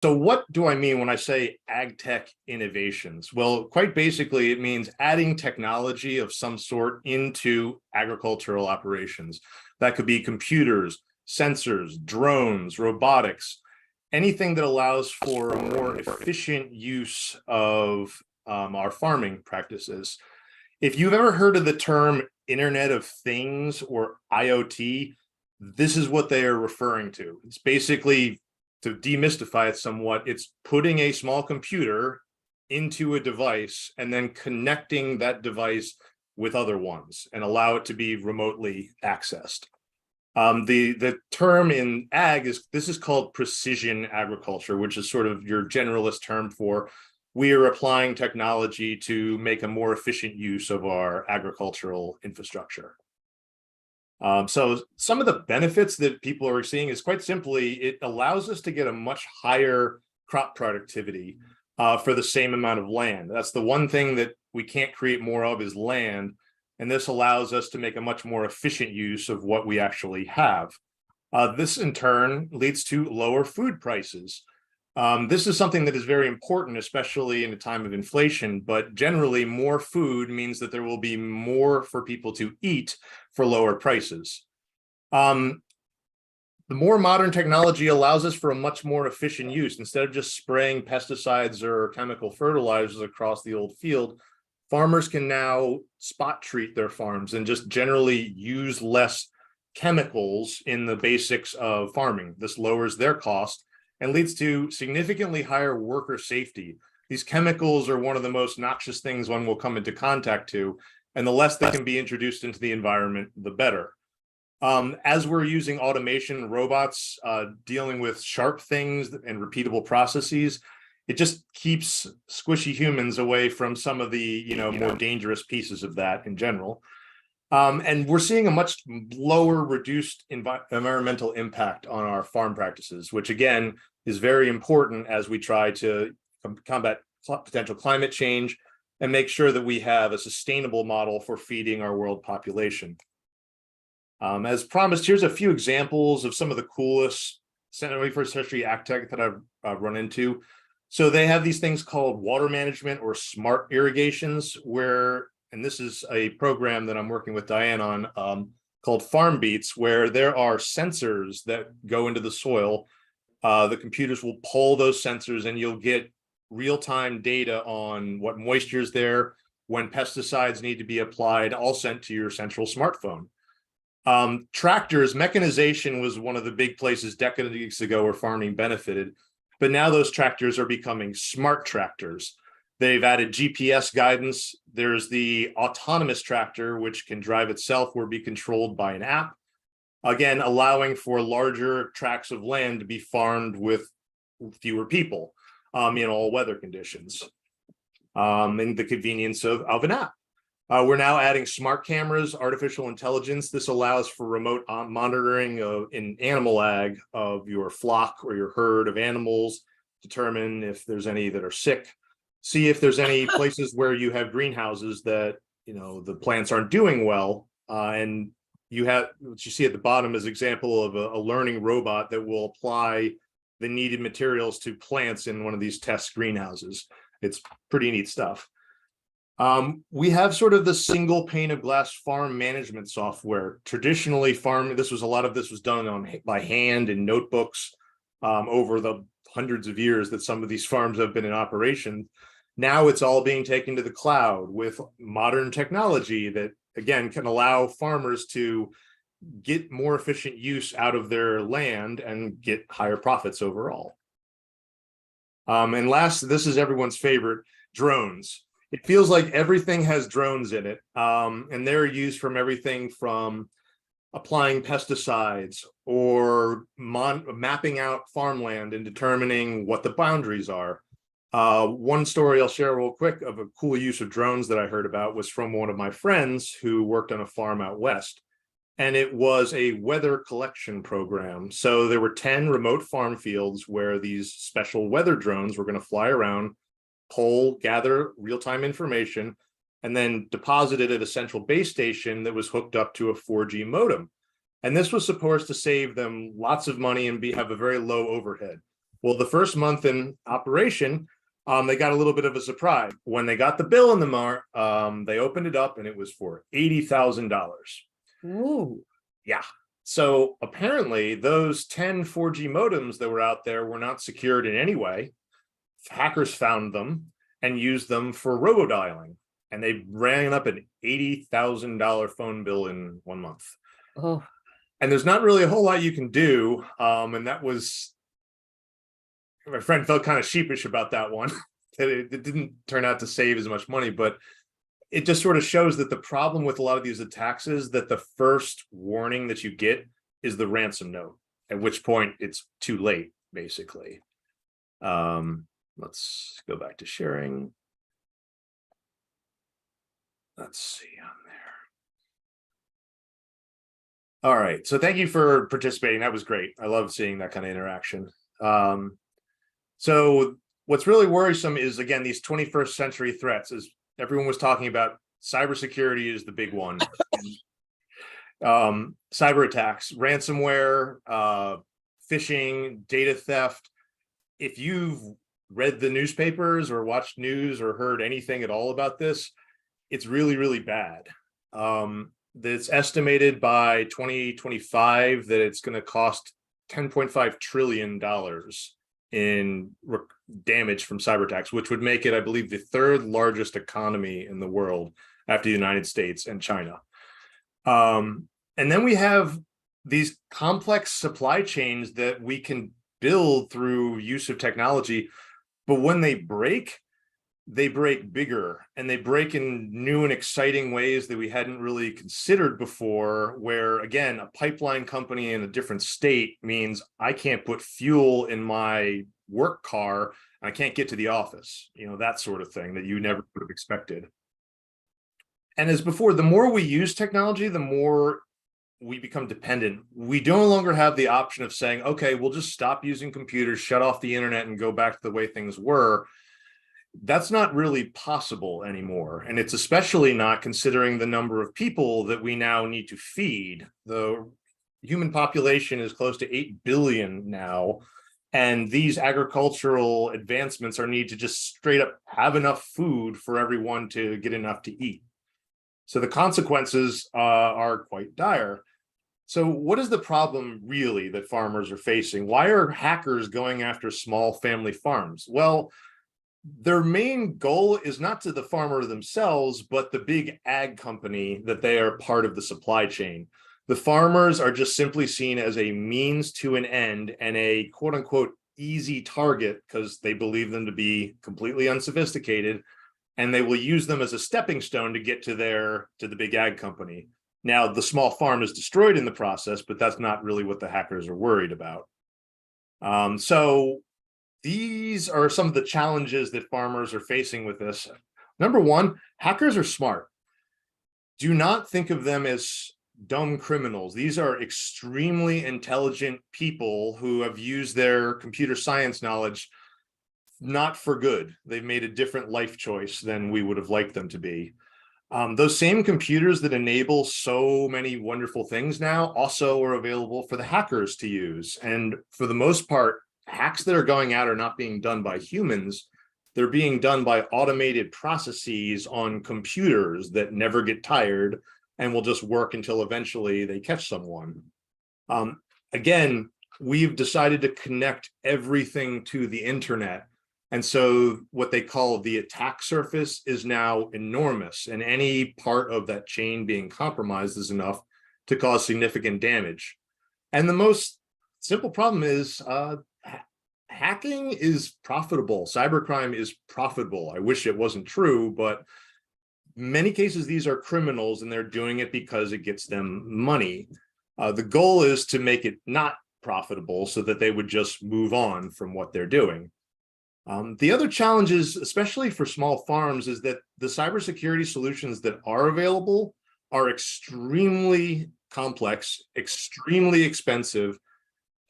So what do I mean when I say ag tech innovations? Well, quite basically, it means adding technology of some sort into agricultural operations. That could be computers, sensors, drones, robotics, anything that allows for a more efficient use of our farming practices. If you've ever heard of the term Internet of Things or IoT, this is what they are referring to. It's basically, to demystify it somewhat, it's putting a small computer into a device and then connecting that device with other ones and allow it to be remotely accessed. The term in ag is called precision agriculture, which is sort of your generalist term for we are applying technology to make a more efficient use of our agricultural infrastructure. So some of the benefits that people are seeing is quite simply, it allows us to get a much higher crop productivity for the same amount of land. That's the one thing that we can't create more of is land. And this allows us to make a much more efficient use of what we actually have. This in turn leads to lower food prices. This is something that is very important, especially in a time of inflation, but generally more food means that there will be more for people to eat for lower prices. The more modern technology allows us for a much more efficient use. Instead of just spraying pesticides or chemical fertilizers across the old field, farmers can now spot treat their farms and just generally use less chemicals in the basics of farming. This lowers their cost and leads to significantly higher worker safety. These chemicals are one of the most noxious things one will come into contact to, and the less they can be introduced into the environment, the better. As we're using automation, robots dealing with sharp things and repeatable processes, it just keeps squishy humans away from some of the more dangerous pieces of that in general. And we're seeing a much lower reduced environmental impact on our farm practices, which again is very important as we try to combat potential climate change and make sure that we have a sustainable model for feeding our world population. As promised, here's a few examples of some of the coolest 21st century ag tech that I've run into. So they have these things called water management or smart irrigations where, and this is a program that I'm working with Diane on called Farm Beats, where there are sensors that go into the soil. The computers will pull those sensors and you'll get real-time data on what moisture is there, when pesticides need to be applied, all sent to your central smartphone. Tractors, mechanization was one of the big places decades ago where farming benefited, but now those tractors are becoming smart tractors. They've added GPS guidance. There's the autonomous tractor, which can drive itself or be controlled by an app. Again, allowing for larger tracts of land to be farmed with fewer people in all weather conditions, and the convenience of an app. We're now adding smart cameras, artificial intelligence. This allows for remote monitoring in animal ag of your flock or your herd of animals, determine if there's any that are sick, see if there's any places where you have greenhouses that the plants aren't doing well, and you have what you see at the bottom is an example of a learning robot that will apply the needed materials to plants in one of these test greenhouses. It's pretty neat stuff. We have sort of the single pane of glass farm management software. Traditionally, a lot of this was done by hand in notebooks over the hundreds of years that some of these farms have been in operation. Now it's all being taken to the cloud with modern technology that, again, can allow farmers to get more efficient use out of their land and get higher profits overall. And last, this is everyone's favorite, drones. It feels like everything has drones in it, and they're used from everything from applying pesticides or mapping out farmland and determining what the boundaries are. One story I'll share real quick of a cool use of drones that I heard about was from one of my friends who worked on a farm out west, and it was a weather collection program. So there were 10 remote farm fields where these special weather drones were going to fly around, poll, gather real-time information, and then deposit it at a central base station that was hooked up to a 4G modem. And this was supposed to save them lots of money and have a very low overhead. Well, the first month in operation, they got a little bit of a surprise. When they got the bill in the they opened it up and it was for $80,000. Ooh. Yeah. So apparently those 10 4G modems that were out there were not secured in any way. Hackers found them and used them for robodialing. And they ran up an $80,000 phone bill in 1 month. Oh. And there's not really a whole lot you can do. And that was, my friend felt kind of sheepish about that one. It didn't turn out to save as much money, but it just sort of shows that the problem with a lot of these attacks is that the first warning that you get is the ransom note, at which point it's too late, basically. Let's go back to sharing. Let's see on there. All right, so thank you for participating. That was great. I love seeing that kind of interaction. So what's really worrisome is, again, these 21st century threats, as everyone was talking about. Cybersecurity is the big one. Cyber attacks, ransomware, phishing, data theft. If you've read the newspapers or watched news or heard anything at all about this, it's really, really bad. It's estimated by 2025 that it's going to cost $10.5 trillion in damage from cyber attacks, which would make it, I believe, the third largest economy in the world after the United States and China. And then we have these complex supply chains that we can build through use of technology, but when they break bigger, and they break in new and exciting ways that we hadn't really considered before, where, again, a pipeline company in a different state means I can't put fuel in my work car, and I can't get to the office, that sort of thing that you never would have expected. And as before, the more we use technology, the more we become dependent. We no longer have the option of saying, okay, we'll just stop using computers, shut off the internet, and go back to the way things were. That's not really possible anymore. And it's especially not considering the number of people that we now need to feed. The human population is close to 8 billion now. And these agricultural advancements are need to just straight up have enough food for everyone to get enough to eat. So the consequences are quite dire. So what is the problem really that farmers are facing? Why are hackers going after small family farms? Well, their main goal is not to the farmer themselves, but the big ag company that they are part of the supply chain. The farmers are just simply seen as a means to an end and a quote unquote easy target because they believe them to be completely unsophisticated, and they will use them as a stepping stone to get to the big ag company. Now, the small farm is destroyed in the process, but that's not really what the hackers are worried about. So these are some of the challenges that farmers are facing with this. Number one, hackers are smart. Do not think of them as dumb criminals. These are extremely intelligent people who have used their computer science knowledge not for good. They've made a different life choice than we would have liked them to be. Those same computers that enable so many wonderful things now also are available for the hackers to use. And for the most part, hacks that are going out are not being done by humans. They're being done by automated processes on computers that never get tired and will just work until eventually they catch someone. Again, we've decided to connect everything to the internet. And so what they call the attack surface is now enormous, and any part of that chain being compromised is enough to cause significant damage. And the most simple problem is hacking is profitable. Cybercrime is profitable. I wish it wasn't true, but in many cases, these are criminals and they're doing it because it gets them money. The goal is to make it not profitable so that they would just move on from what they're doing. The other challenges, especially for small farms, is that the cybersecurity solutions that are available are extremely complex, extremely expensive,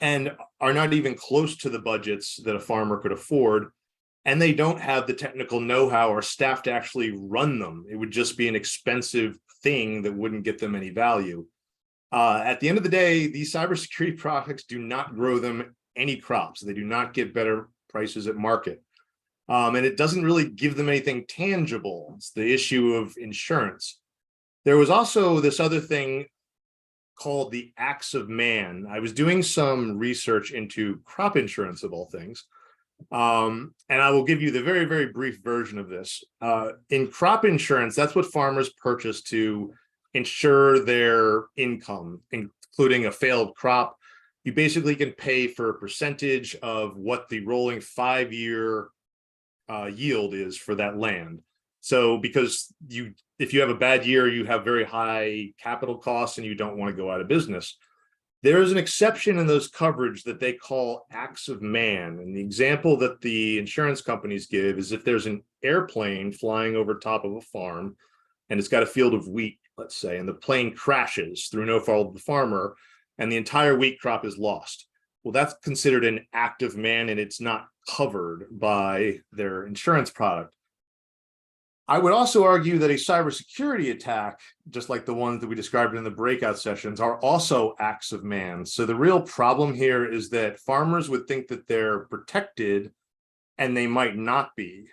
and are not even close to the budgets that a farmer could afford. And they don't have the technical know-how or staff to actually run them. It would just be an expensive thing that wouldn't get them any value. At the end of the day, these cybersecurity products do not grow them any crops. They do not get better prices at market. And it doesn't really give them anything tangible. It's the issue of insurance. There was also this other thing called the acts of man. I was doing some research into crop insurance of all things. And I will give you the very, very brief version of this. In crop insurance, that's what farmers purchase to insure their income, including a failed crop. You basically can pay for a percentage of what the rolling 5-year yield is for that land. So because if you have a bad year, you have very high capital costs and you don't want to go out of business. There is an exception in those coverage that they call acts of man. And the example that the insurance companies give is if there's an airplane flying over top of a farm and it's got a field of wheat, let's say, and the plane crashes through no fault of the farmer and the entire wheat crop is lost. Well, that's considered an act of man and it's not covered by their insurance product. I would also argue that a cybersecurity attack, just like the ones that we described in the breakout sessions, are also acts of man. So the real problem here is that farmers would think that they're protected and they might not be.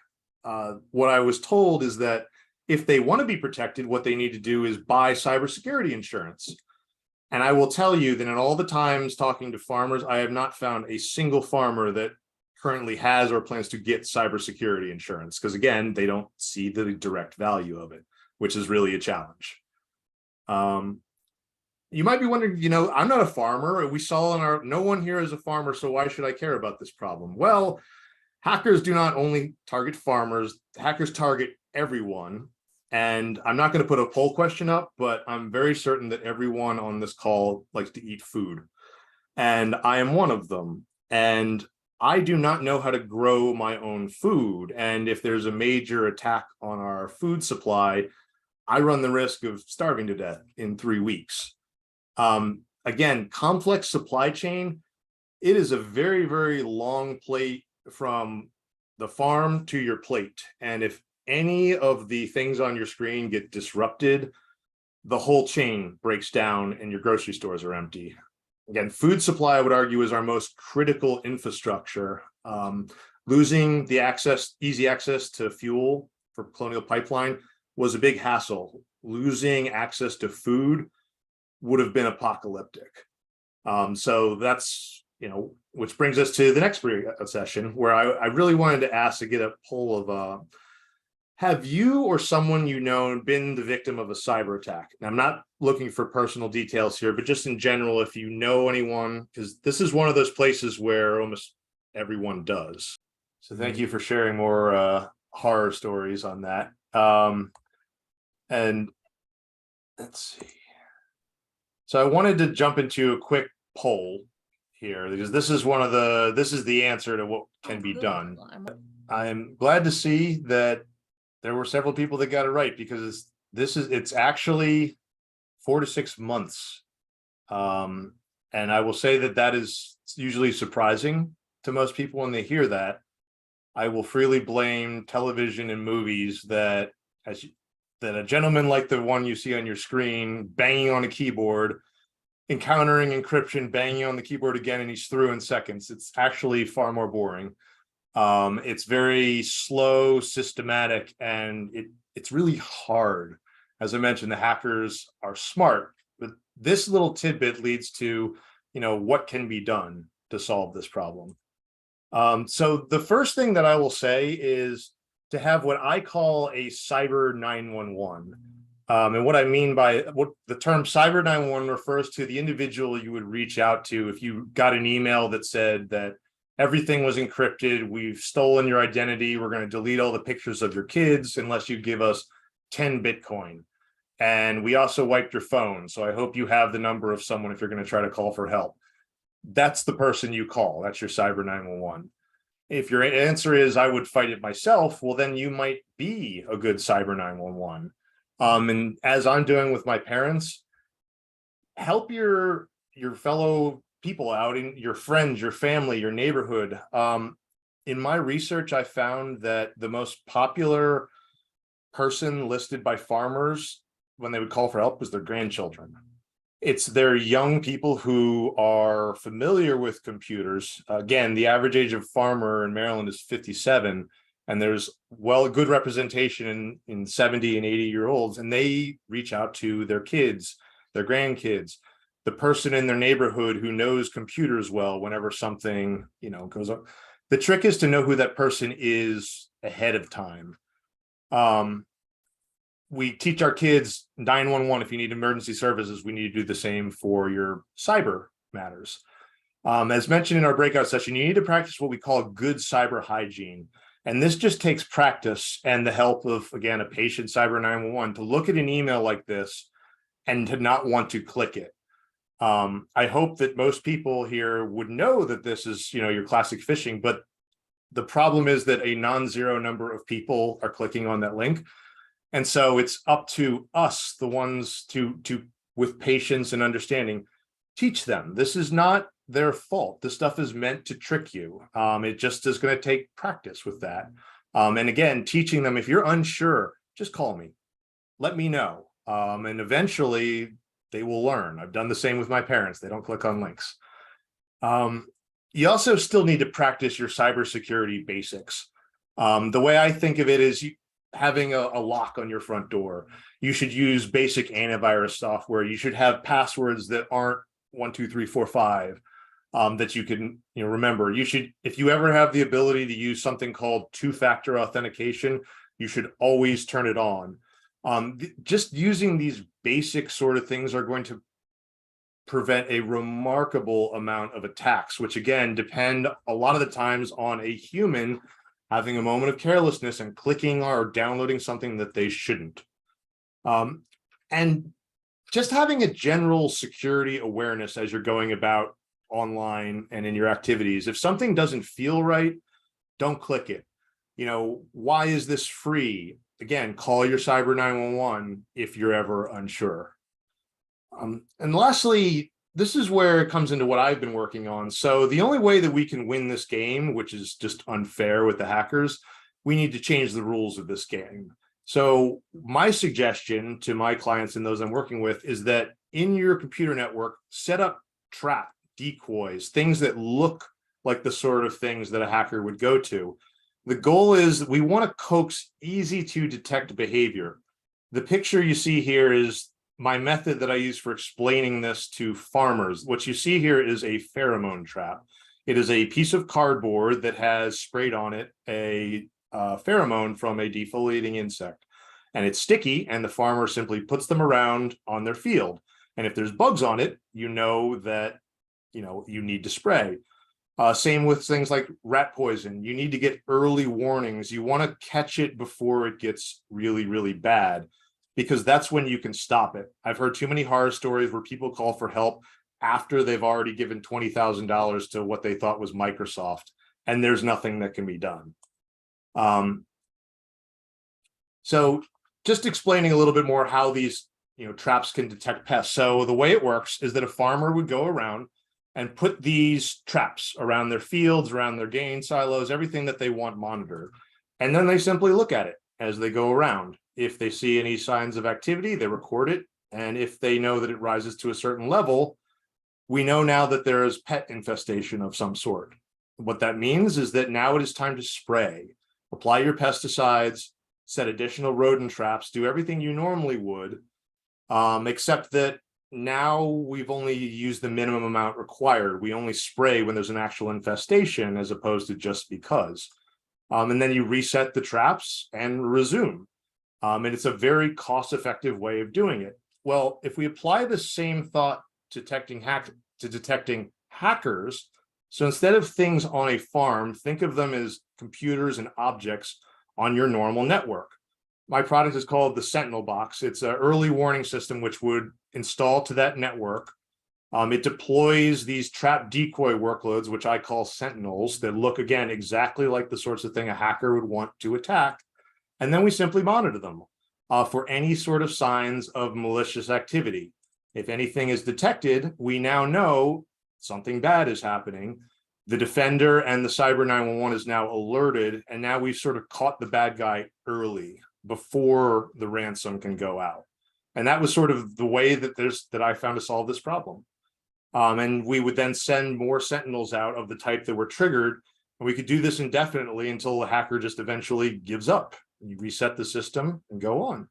What I was told is that if they want to be protected, what they need to do is buy cybersecurity insurance. And I will tell you that in all the times talking to farmers, I have not found a single farmer that currently has or plans to get cybersecurity insurance, because again, they don't see the direct value of it, which is really a challenge. You might be wondering, I'm not a farmer. We saw no one here is a farmer, so why should I care about this problem? Well, hackers do not only target farmers, hackers target everyone. And I'm not going to put a poll question up, but I'm very certain that everyone on this call likes to eat food. And I am one of them. And I do not know how to grow my own food. And if there's a major attack on our food supply, I run the risk of starving to death in 3 weeks. Again, complex supply chain, it is a very, very long plate from the farm to your plate. And if any of the things on your screen get disrupted, the whole chain breaks down and your grocery stores are empty. Again, food supply, I would argue, is our most critical infrastructure. Losing the easy access to fuel for Colonial Pipeline was a big hassle. Losing access to food would have been apocalyptic. So that's, which brings us to the next session where I really wanted to ask to get a poll of, have you or someone you know been the victim of a cyber attack? Now, I'm not looking for personal details here, but just in general, if you know anyone, because this is one of those places where almost everyone does. So thank you for sharing more horror stories on that. And let's see. So I wanted to jump into a quick poll here because this is the answer to what can be done. I'm glad to see that there were several people that got it right, because it's actually 4 to 6 months. And I will say that is usually surprising to most people when they hear that. I will freely blame television and movies that a gentleman like the one you see on your screen banging on a keyboard, encountering encryption, banging on the keyboard again, and he's through in seconds. It's actually far more boring. It's very slow, systematic, and it's really hard. As I mentioned, the hackers are smart, but this little tidbit leads to, what can be done to solve this problem. So the first thing that I will say is to have what I call a cyber 911. And what I mean by what the term cyber 911 refers to the individual you would reach out to if you got an email that said that everything was encrypted, we've stolen your identity, we're going to delete all the pictures of your kids unless you give us 10 Bitcoin. And we also wiped your phone, so I hope you have the number of someone if you're going to try to call for help. That's the person you call. That's your cyber 911. If your answer is, I would fight it myself, well, then you might be a good cyber 911. And as I'm doing with my parents, help your fellow people out, in your friends, your family, your neighborhood. In my research, I found that the most popular person listed by farmers when they would call for help was their grandchildren. It's their young people who are familiar with computers. Again, the average age of farmer in Maryland is 57, and there's good representation in 70 and 80-year-olds, and they reach out to their kids, their grandkids, the person in their neighborhood who knows computers well whenever something, goes up. The trick is to know who that person is ahead of time. We teach our kids 911. If you need emergency services, we need to do the same for your cyber matters. As mentioned in our breakout session, you need to practice what we call good cyber hygiene. And this just takes practice and the help of, again, a patient cyber 911 to look at an email like this and to not want to click it. I hope that most people here would know that this is, your classic phishing, but the problem is that a non-zero number of people are clicking on that link. And so it's up to us, the ones to with patience and understanding, teach them. This is not their fault. This stuff is meant to trick you. It just is going to take practice with that. And again, teaching them, if you're unsure, just call me, let me know. And eventually they will learn. I've done the same with my parents. They don't click on links. You also still need to practice your cybersecurity basics. The way I think of it is having a lock on your front door. You should use basic antivirus software. You should have passwords that aren't 1, 2, 3, 4, 5 that you can remember. You should, if you ever have the ability to use something called two-factor authentication, you should always turn it on. Just using these basic sort of things are going to prevent a remarkable amount of attacks, which again depend a lot of the times on a human having a moment of carelessness and clicking or downloading something that they shouldn't. And just having a general security awareness as you're going about online and in your activities. If something doesn't feel right, don't click it. Why is this free? Again, call your cyber 911 if you're ever unsure. And lastly, this is where it comes into what I've been working on. So the only way that we can win this game, which is just unfair with the hackers, we need to change the rules of this game. So my suggestion to my clients and those I'm working with is that in your computer network, set up trap, decoys, things that look like the sort of things that a hacker would go to. The goal is we want to coax easy to detect behavior. The picture you see here is my method that I use for explaining this to farmers. What you see here is a pheromone trap. It is a piece of cardboard that has sprayed on it a pheromone from a defoliating insect. And it's sticky, and the farmer simply puts them around on their field. And if there's bugs on it, you know that you need to spray. Same with things like rat poison. You need to get early warnings. You want to catch it before it gets really, really bad, because that's when you can stop it. I've heard too many horror stories where people call for help after they've already given $20,000 to what they thought was Microsoft, and there's nothing that can be done. So just explaining a little bit more how these traps can detect pests. So the way it works is that a farmer would go around and put these traps around their fields, around their grain silos, everything that they want monitored. And then they simply look at it as they go around. If they see any signs of activity, they record it. And if they know that it rises to a certain level, we know now that there is pet infestation of some sort. What that means is that now it is time to spray. Apply your pesticides, set additional rodent traps, do everything you normally would, except that now we've only used the minimum amount required. We only spray when there's an actual infestation as opposed to just because. And then you reset the traps and resume. And it's a very cost-effective way of doing it. Well, if we apply the same thought to detecting hackers, so instead of things on a farm, think of them as computers and objects on your normal network. My product is called the Sentinel box. It's an early warning system which would install to that network. It deploys these trap decoy workloads, which I call sentinels, that look, again, exactly like the sorts of thing a hacker would want to attack. And then we simply monitor them for any sort of signs of malicious activity. If anything is detected, we now know something bad is happening. The defender and the cyber 911 is now alerted, and now we've sort of caught the bad guy early before the ransom can go out. And that was sort of the way that I found to solve this problem. And we would then send more Sentinels out of the type that were triggered. And we could do this indefinitely until the hacker just eventually gives up. You reset the system and go on.